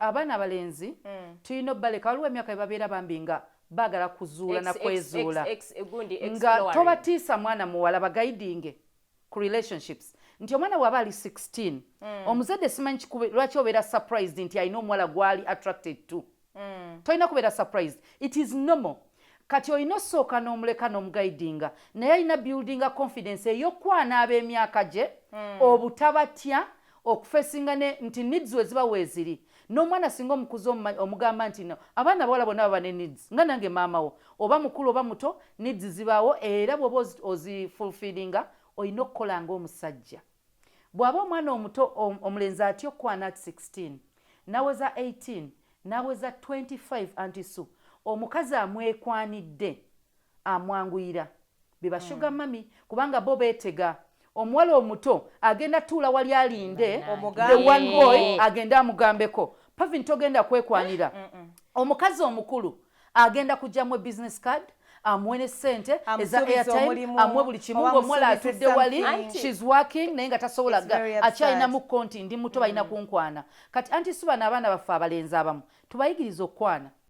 abaana abalenzi tulina obaleka waliwo emyaka ebabeera bambi nga baagala kuzuula na kwezuula nga tobatiisa mwana muwala bagayidinge ku relationships nti omwana waba ali 16 omuzadde simanyi lwaki obeera surprised nti alina omuwala gwali attracted to tolina kubeera surprised it is normal kati olina osooka n'omuleka n'omugayidinga naye alina buildinga confidence ey'okwana ab'emyaka gye obutabatya okufesinga nti needs we ziba weeziri n'omwana singa omukuzi omugamba nti no abaana bawala bonna baba ne needs nga nange maama wo oba mukulu oba muto needs zibaawo era bw'oba ozifulfillinga olina okukola ng'omusajja bw'aba omwana omuto omulenzi atya okwana at 16 naweza 18 naweza 25 antisu omukazi amwekwanidde amwanguyira biba sugar mami kubanga bo beetega omuwala omuto agenda tuula wali alinde the one boy agenda amugambeko pavin togenda kwekwanira omukazi omukulu agenda kujjamu business card amuwe ne ssente eza airtime amuwe buli kimu ng'omuwala atudde wali she's working naye nga tasobola akyalina mu konti ndi muto balina kunkwana kati anti subana abaana baffe abalenzi abamu tubayigiriza okwana